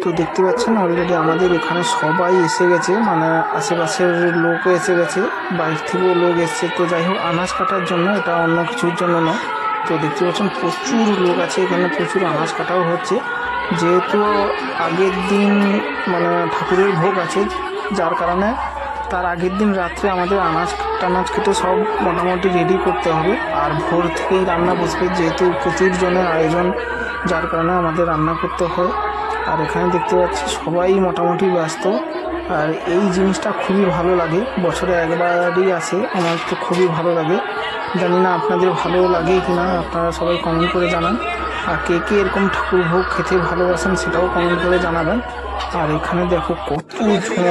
তো দেখতে পাচ্ছেন অলরেডি আমাদের এখানে সবাই এসে গেছে, মানে আশেপাশের লোকও এসে গেছে, বাইরে থেকেও লোক এসছে। তো যাই হোক আনাজ কাটার জন্য, এটা অন্য কিছুর জন্য নয়। তো দেখতে পাচ্ছেন প্রচুর লোক আছে এখানে, প্রচুর আনাজ কাটাও হচ্ছে। যেহেতু আগের দিন মানে ঠাকুরের ভোগ আছে, যার কারণে তার আগের দিন রাত্রে আমাদের আনাজ কেটে সব মোটামুটি রেডি করতে হবে। আর ভোর থেকেই রান্না বসবে, যেহেতু প্রচুর জনের আয়োজন, যার কারণে আমাদের রান্না করতে হয়। আর এখানে দেখতে পাচ্ছি সবাই মোটামুটি ব্যস্ত। আর এই জিনিসটা খুবই ভালো লাগে, বছরে একবারই আসে, আমার তো খুবই ভালো লাগে। জানি না আপনাদের ভালো লাগে কি না, আপনারা সবাই কমেন্ট করে জানান। আর কে কে এরকম ঠাকুর ভোগ খেতে ভালোবাসেন সেটাও কমেন্ট করে জানাবেন। আর এখানে দেখো কত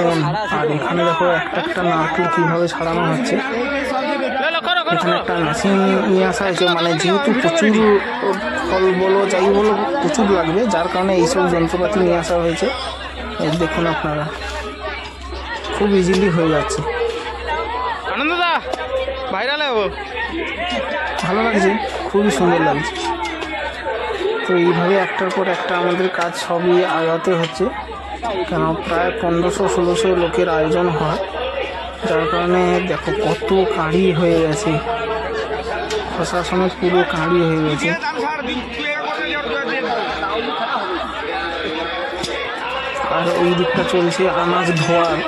জন, আর এখানে দেখো একটা একটা নারকেল কীভাবে ছাড়ানো হচ্ছে। এখানে একটা মেশিন নিয়ে আসা হয়েছে, মানে যেহেতু প্রচুর ফল বলো যাই বলো প্রচুর লাগবে, যার কারণে এইসব যন্ত্রপাতি নিয়ে আসা হয়েছে। দেখুন আপনারা, খুব ইজিলি হয়ে যাচ্ছে। আনন্দদা ভাইরাল হবে, ভালো লাগছে, খুবই সুন্দর লাগছে। তো এইভাবে একটার পর একটা আমাদের কাজ সবই আগাতে হচ্ছে, কেন প্রায় 1500-1600 লোকের আয়োজন হয়, যার কারণে দেখো কত কাঁড়ি হয়ে গেছে, প্রশাসনের পুরো কাঁড়ি হয়ে গেছে। আর ওই দিকটা চলছে আনাজ ধোয়ার,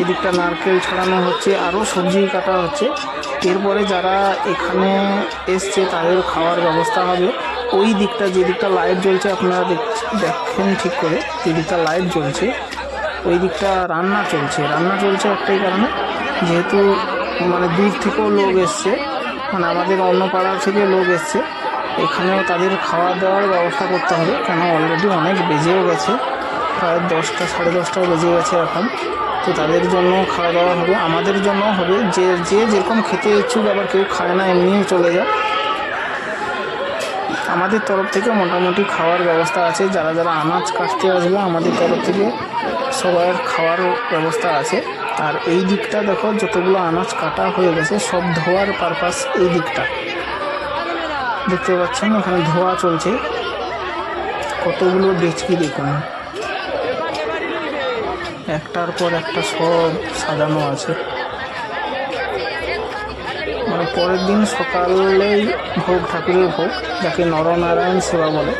এদিকটা নারকেল ছাড়ানো হচ্ছে, আরও সবজি কাটা হচ্ছে। এরপরে যারা এখানে এসছে তাদের খাওয়ার ব্যবস্থা হবে। ওই দিকটা, যে দিকটা লাইট জ্বলছে আপনারা দেখেন ঠিক করে, যে দিকটা লাইট জ্বলছে ওই দিকটা রান্না চলছে একটাই কারণে, যেহেতু মানে দূর থেকেও লোক এসছে, মানে আমাদের অন্য পাড়া থেকে লোক এসছে, এখানেও তাদের খাওয়া দাওয়ার ব্যবস্থা করতে হবে। কেন অলরেডি অনেক বেজেও গেছে, প্রায় 10টা 10:30 বেজে গেছে এখন। তো তাদের জন্য খাওয়া দাওয়া হবে, আমাদের জন্য হবে, যে যেরকম খেতে ইচ্ছুক, আবার কেউ খায় না এমনিই চলে যায়। আমাদের তরফ থেকে মোটামুটি খাওয়ার ব্যবস্থা আছে, যারা যারা আনাজ কাটতে আসবে আমাদের তরফ থেকে সবার খাওয়ার ব্যবস্থা আছে। আর এই দিকটা দেখো যতগুলো আনাজ কাটা হয়ে গেছে সব ধোয়ার পারপাস, এই দিকটা দেখতে পাচ্ছেন এখানে ধোয়া চলছে। কতগুলো ডেচকি দেখুন, একটার পর একটা সব সাজানো আছে। মানে পরের দিন সকালেই ভোগ, ঠাকুরের ভোগ, যাকে নরনারায়ণ সেবা বলে।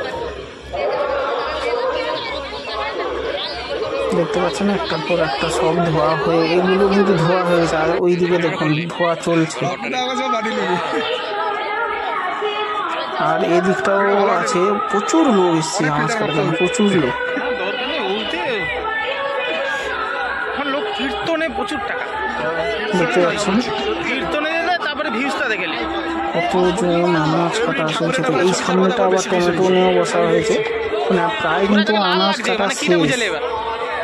দেখতে পাচ্ছেন একটার পর একটা সব ধোয়া হয়ে, এগুলো কিন্তু ধোয়া হয়েছে। আর ওই দিকে দেখুন ধোয়া চলছে। আর এদিকটাও আছে, প্রচুর লোক এসছে আনাজ কাটার জন্য, প্রচুর লোক। কীর্তনে প্রচুর টাকা দেখতে পাচ্ছেন, কীর্তনে তারপরে ভিউজটা দেখেলি কতজন আনাজ কাটা চলছে। তো এই সামনেটা আবার টমেটো নিয়েও বসা হয়েছে, মানে প্রায় কিন্তু আনাজ কাটা শেষ।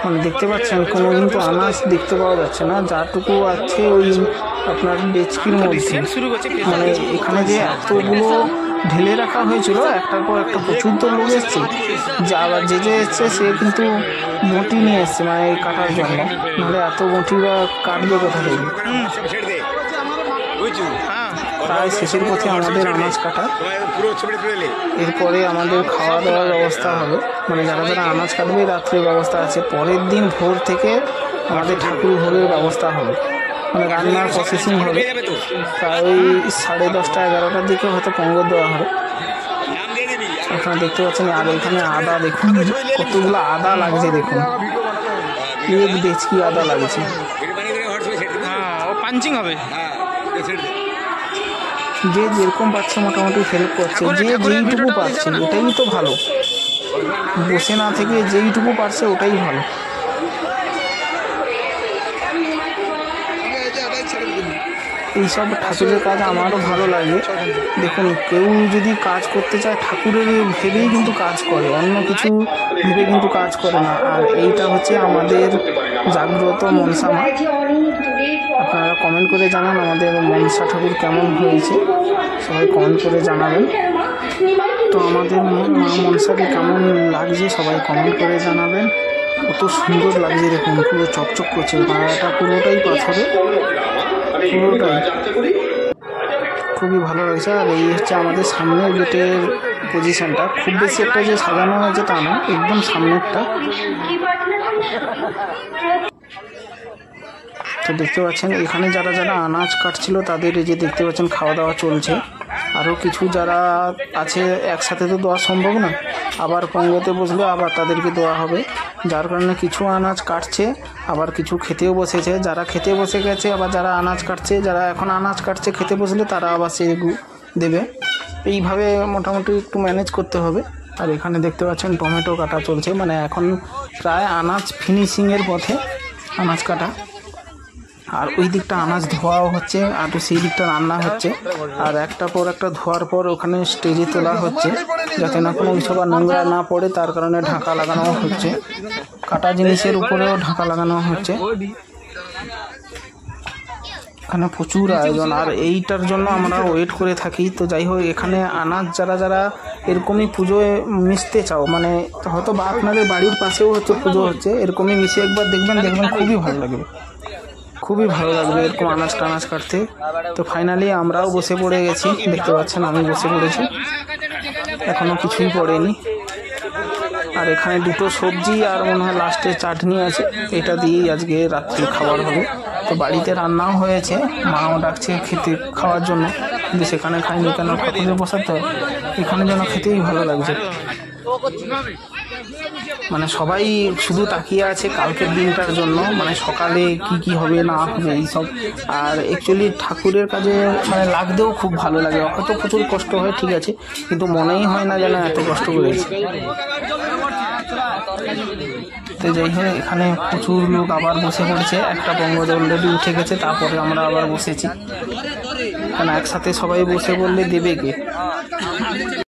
মানে দেখতে পাচ্ছেন কোনো কিন্তু আনাজ দেখতে পাওয়া যাচ্ছে না, যাটুকু আছে ওই আপনার ডেচকির মধ্যে। মানে এখানে যে এতগুলো ঢেলে রাখা হয়েছিল একটার পর একটা, প্রচুর তো লোক এসছে, আবার যে এসছে সে কিন্তু বটি নিয়ে এসছে, মানে কাটার জন্য, নাহলে এত বটি বা কাটবে কোথা থেকে। প্রায় শেষের পথে আমাদের আনাজ কাটা, এরপরে আমাদের খাওয়া দাওয়ার ব্যবস্থা হবে। মানে যারা যারা আনাজ কাটবে রাত্রের ব্যবস্থা আছে, পরের দিন ভোর থেকে আমাদের ঠাকুর ভোগের ব্যবস্থা হবে, মানে রান্নার প্রসেসিং হবে। প্রায় ওই 10:30-11টার দিকে হয়তো পঙ্গল দেওয়া হবে। আপনারা দেখতে পাচ্ছেন। আর এখানে আদা দেখুন, কতগুলো আদা লাগছে দেখুন, এক ডেচকি আদা লাগছে। পাঞ্চিং হবে, যে যেরকম পাচ্ছে মোটামুটি হেল্প করছে, যে যেইটুকু পাচ্ছে ওটাই তো ভালো, বসে না থেকে যেইটুকু পারছে ওটাই ভালো। এইসব ঠাকুরের কাজ আমারও ভালো লাগে। দেখুন কেউ যদি কাজ করতে চায় ঠাকুরের ভেবেই কিন্তু কাজ করে, অন্য কিছু ভেবে কিন্তু কাজ করে না। আর এইটা হচ্ছে আমাদের জাগ্রত মনসা মা। আপনারা কমেন্ট করে জানান আমাদের মনসা ঠাকুর কেমন হয়েছে, সবাই কমেন্ট করে জানাবেন। তো আমাদের মা মনসাকে কেমন লাগছে সবাই কমেন্ট করে জানাবেন। কত সুন্দর লাগছে দেখুন, পুরো চকচক করছে, পাড়াটা পুরোটাই পাথরে, পুরোটাই খুবই ভালো লাগছে। আর এই হচ্ছে আমাদের সামনের গেটের পজিশনটা খুব বেশি একটা যে সাজানো হয়েছে তা না, একদম সামনেরটা। তো দেখতে পাচ্ছেন এখানে যারা যারা আনাজ কাটছিল তাদের এই যে দেখতে পাচ্ছেন খাওয়া দাওয়া চলছে। আরও কিছু যারা আছে একসাথে তো দেওয়া সম্ভব না, আবার পঙ্গতে বসলে আবার তাদেরকে দেওয়া হবে, যার কারণে কিছু আনাজ কাটছে আবার কিছু খেতেও বসেছে। যারা খেতে বসে গেছে আবার যারা আনাজ কাটছে, যারা এখন আনাজ কাটছে খেতে বসলে তারা আবার সে দেবে। এইভাবে মোটামুটি একটু ম্যানেজ করতে হবে। আর এখানে দেখতে পাচ্ছেন টমেটো কাটা চলছে, মানে এখন প্রায় আনাজ ফিনিশিংয়ের পথে আনাজ কাটা। আর ওই দিকটা আনাজ ধোয়াও হচ্ছে, আর সেই দিকটা রান্না হচ্ছে। আর একটা পর একটা ধোয়ার পর ওখানে স্টেজে তোলা হচ্ছে, যাতে না কোনো কিছু বা নোংরা না পড়ে, তার কারণে ঢাকা লাগানো হচ্ছে। কাটা জিনিসের উপরেও ঢাকা লাগানো হচ্ছে। এখানে প্রচুর আয়োজন, আর এইটার জন্য আমরা ওয়েট করে থাকি। তো যাই হোক, এখানে আনাজ যারা যারা এরকমই পুজোয় মিশতে চাও, মানে হয়তো বা আপনাদের বাড়ির পাশেও হচ্ছে পুজো হচ্ছে, এরকমই মিশে একবার দেখবেন খুবই ভালো লাগবে, খুবই ভালো লাগবে এরকম আনাজ টানাজ কাটতে। তো ফাইনালি আমরাও বসে পড়ে গেছি, দেখতে পাচ্ছেন আমি বসে পড়েছি, এখনও কিছুই পড়েনি। আর এখানে দুটো সবজি আর মনে হয় লাস্টে চাটনি আছে, এটা দিয়েই আজকে রাত্রি খাবার হবে। তো বাড়িতে রান্নাও হয়েছে, মাও ডাকছে খেতে খাওয়ার জন্য, কিন্তু সেখানে খাইনি, কেন ঠাকুরে বসাতে হয়, এখানে যেন খেতেই ভালো লাগছে। মানে সবাই শুধু তাকিয়ে আছে কালকের দিনটার জন্য, মানে সকালে কি কি হবে না হবে এইসব। আর অ্যাকচুয়ালি ঠাকুরের কাজে মানে লাগতেও খুব ভালো লাগে, হয়তো প্রচুর কষ্ট হয় ঠিক আছে, কিন্তু মনেই হয় না যেন এত কষ্ট করেছে। তো যাই হোক, এখানে প্রচুর লোক আবার বসে পড়েছে, একটা পঙ্গজ অলরেডি উঠে গেছে, তারপরে আমরা আবার বসেছি। কারণ একসাথে সবাই বসে বললে দেবে কে।